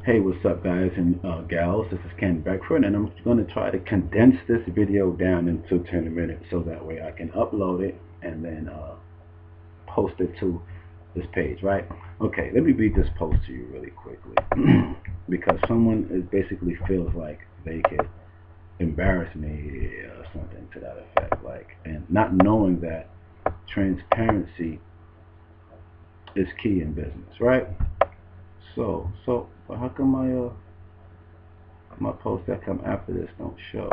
Hey, what's up, guys and gals? This is Ken Beckford, and I'm going to try to condense this video down into 10 minutes so that way I can upload it and then post it to this page, right? Okay, let me read this post to you really quickly because someone is basically feels like they could embarrass me or something to that effect, like, and not knowing that transparency is key in business, right? But how come my posts that come after this don't show?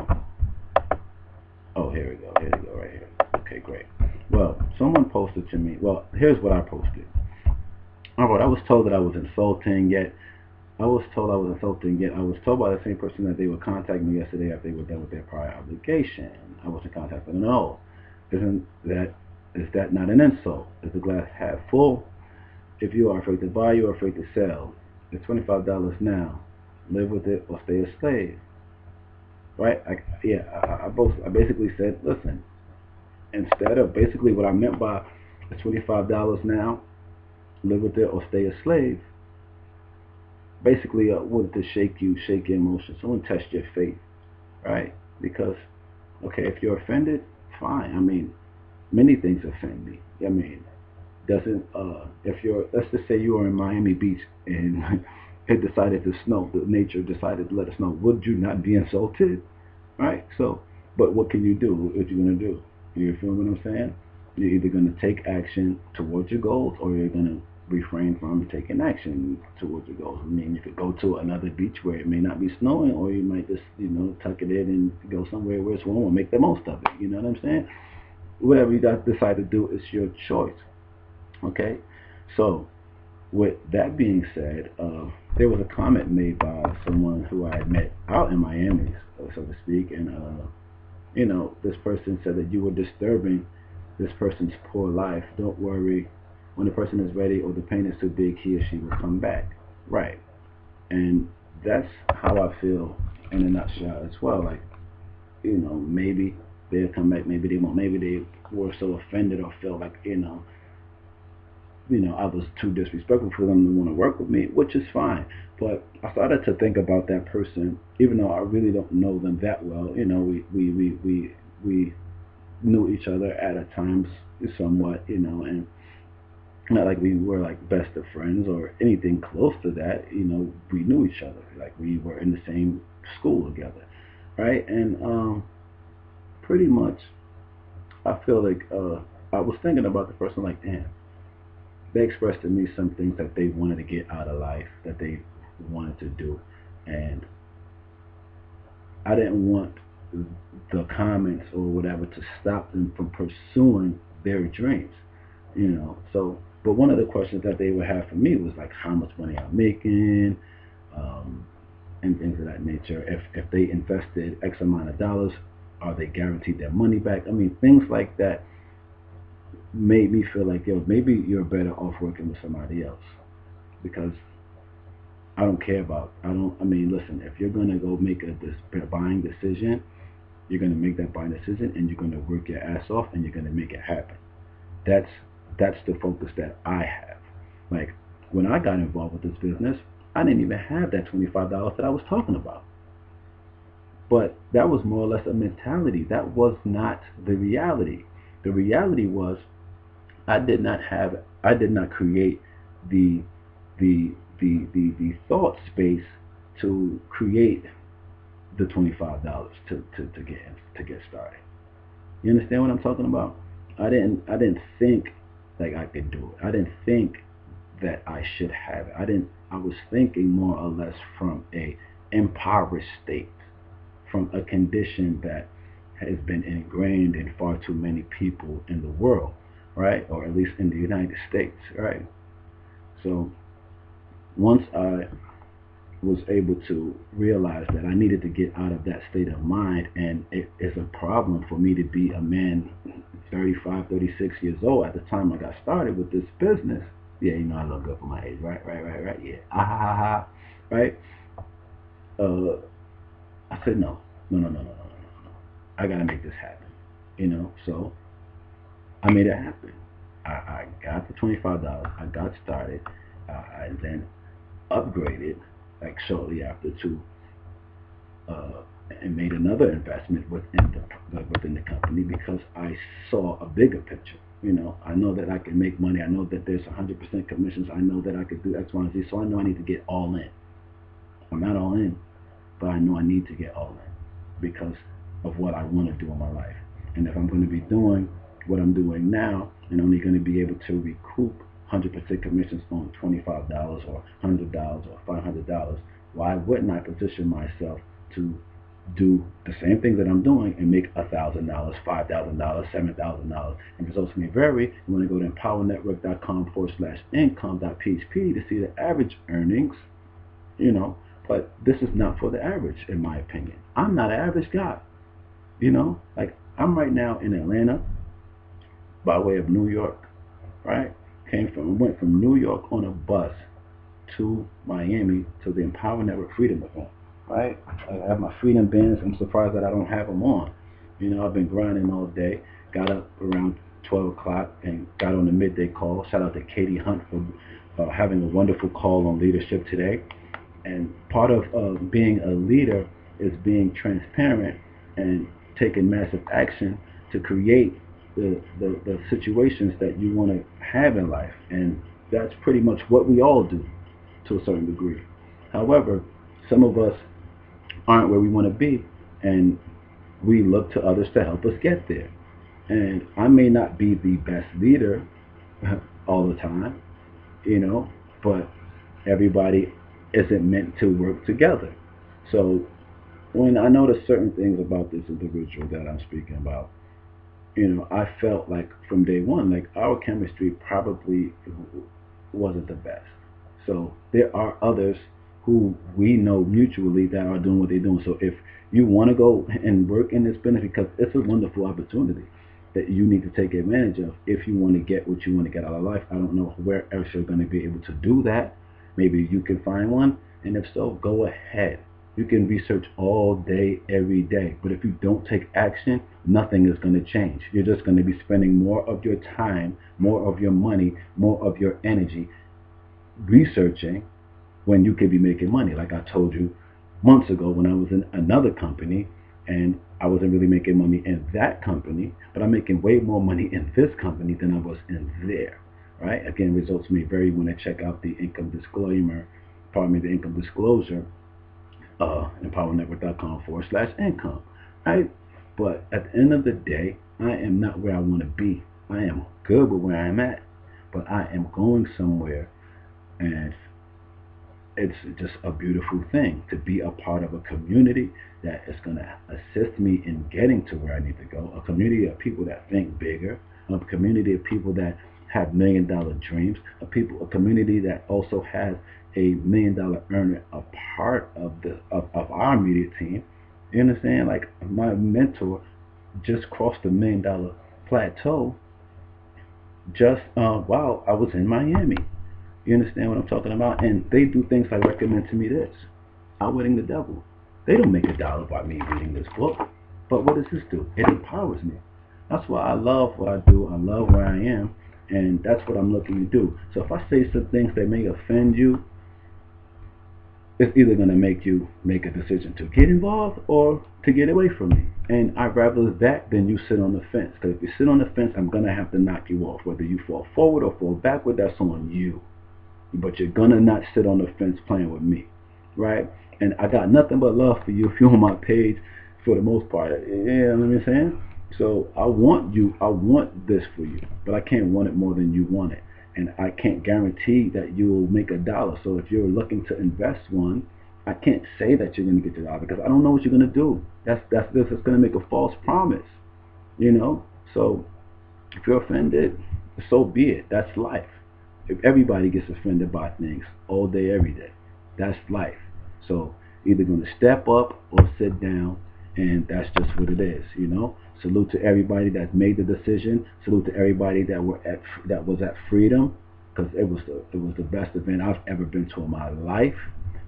Oh, here we go. Here we go, right here. Okay, great. Well, someone posted to me. Well, here's what I posted. All right, I was told that I was insulting, yet I was told I was insulting, yet I was told by the same person that they would contact me yesterday after they were done with their prior obligation. I wasn't contacted. No, isn't that is that not an insult? Is the glass half full? If you are afraid to buy, you are afraid to sell. It's $25 now. Live with it or stay a slave. Right? I basically said, listen, instead of basically what I meant by it's $25 now, live with it or stay a slave. Basically, I wanted to shake your emotions. I want to test your faith, right? Because, okay, if you're offended, fine. I mean, many things offend me. I mean, doesn't if you're let's just say you are in Miami Beach and it decided to snow, the nature decided to let us know, would you not be insulted? Right? So, but what can you do? What you gonna do? You feel what I'm saying? You're either gonna take action towards your goals, or you're gonna refrain from taking action towards your goals. I mean, you could go to another beach where it may not be snowing, or you might just, tuck it in and go somewhere where it's warm and make the most of it. You know what I'm saying? Whatever you guys decide to do is your choice. Okay? So, with that being said, there was a comment made by someone who I had met out in Miami, so to speak, and this person said that you were disturbing this person's poor life. Don't worry, when the person is ready or the pain is too big, he or she will come back. Right, and that's how I feel in a nutshell as well. Like, maybe they'll come back, maybe they won't. Maybe they were so offended or feel like I was too disrespectful for them to want to work with me, which is fine. But I started to think about that person, even though I really don't know them that well. We knew each other at a times somewhat, and not like we were like best of friends or anything close to that. We knew each other, like we were in the same school together, right? And pretty much, I feel like I was thinking about the person, like, damn, they expressed to me some things that they wanted to get out of life, that they wanted to do, and I didn't want the comments or whatever to stop them from pursuing their dreams. So, but one of the questions that they would have for me was like, how much money I'm making, um, and things of that nature. If they invested X amount of dollars, are they guaranteed their money back? I mean, things like that made me feel like, yo, maybe you're better off working with somebody else, because I don't care about. I don't. I mean, listen. If you're gonna go make a buying decision, you're gonna make that buying decision, and you're gonna work your ass off, and you're gonna make it happen. That's that's the focus that I have. Like, when I got involved with this business, I didn't even have that $25 that I was talking about. But that was more or less a mentality. That was not the reality. The reality was I did not create the the thought space to create the $25 to get started. You understand what I'm talking about? I didn't think like I could do it. I didn't think that I should have it. I was thinking more or less from a impoverished state, from a condition that has been ingrained in far too many people in the world, right? Or at least in the United States, right? So once I was able to realize that I needed to get out of that state of mind, and it is a problem for me to be a man 35, 36 years old at the time I got started with this business. Yeah, I look good for my age, right, right. Yeah, ah ha ha ha, right? Uh, I said no, no. I gotta make this happen, So I made it happen. I got the $25. I got started. I then upgraded. like shortly after too, uh, and made another investment within the company because I saw a bigger picture. I know that I can make money. I know that there's 100% commissions. I know that I could do X, Y, and Z. So I know I need to get all in. I'm not all in, but I know I need to get all in because of what I want to do in my life. And if I'm going to be doing what I'm doing now and only going to be able to recoup 100% commissions on $25 or $100 or $500, why wouldn't I position myself to do the same thing that I'm doing and make $1,000, $5,000, $7,000? And results may vary. You want to go to empowernetwork.com/income.php to see the average earnings, you know. But this is not for the average, in my opinion. I'm not an average guy, Like I'm right now in Atlanta by way of New York, right? Went from New York on a bus to Miami to the Empower Network Freedom event, right? I have my freedom bands. I'm surprised that I don't have them on. I've been grinding all day. Got up around 12 o'clock and got on the midday call. Shout out to Katie Hunt for having a wonderful call on leadership today. And part of being a leader is being transparent and taking massive action to create the situations that you want to have in life. And that's pretty much what we all do to a certain degree. However, some of us aren't where we want to be, and we look to others to help us get there. And I may not be the best leader all the time, but everybody isn't meant to work together. So when I noticed certain things about this individual that I'm speaking about, I felt like from day one, like our chemistry probably wasn't the best. So there are others who we know mutually that are doing what they're doing. So if you want to go and work in this business, because it's a wonderful opportunity that you need to take advantage of if you want to get what you want to get out of life. I don't know where else you're going to be able to do that. Maybe you can find one, and if so, go ahead. You can research all day, every day, but if you don't take action, nothing is going to change. You're just going to be spending more of your time, more of your money, more of your energy researching when you could be making money. Like I told you months ago when I was in another company and I wasn't really making money in that company, but I'm making way more money in this company than I was in there, right? Again, results may vary when I check out the income disclosure, empowernetwork.com/income, right? But at the end of the day, I am not where I want to be. I am good with where I'm at, but I am going somewhere, and it's just a beautiful thing to be a part of a community that is going to assist me in getting to where I need to go. A community of people that think bigger, a community of people that have $1 million dreams, a community that also has a $1 million earner a part of our immediate team. You understand? Like my mentor just crossed the $1 million plateau just while I was in Miami. You understand what I'm talking about? And they do things like recommend to me this: Outwitting the Devil. They don't make $1 by me reading this book. But what does this do? It empowers me. That's why I love what I do. I love where I am. And that's what I'm looking to do. So if I say some things that may offend you, it's either going to make you make a decision to get involved or to get away from me. And I'd rather that than you sit on the fence. Because if you sit on the fence, I'm going to have to knock you off. Whether you fall forward or fall backward, that's on you. But you're going to not sit on the fence playing with me, right? And I got nothing but love for you if you're on my page for the most part. Yeah, you know what I'm saying? So I want this for you, but I can't want it more than you want it. And I can't guarantee that you'll make $1. So if you're looking to invest one, I can't say that you're going to get your dollar because I don't know what you're going to do. This is going to make a false promise, So if you're offended, so be it. That's life. If everybody gets offended by things all day, every day, that's life. So either going to step up or sit down, and that's just what it is, Salute to everybody that made the decision. Salute to everybody that was at Freedom, because it was the best event I've ever been to in my life.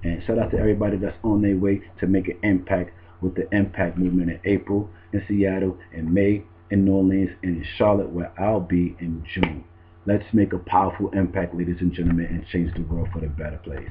And shout out to everybody that's on their way to make an impact with the Impact Movement in April, in Seattle, in May, in New Orleans, and in Charlotte, where I'll be in June. Let's make a powerful impact, ladies and gentlemen, and change the world for the better place.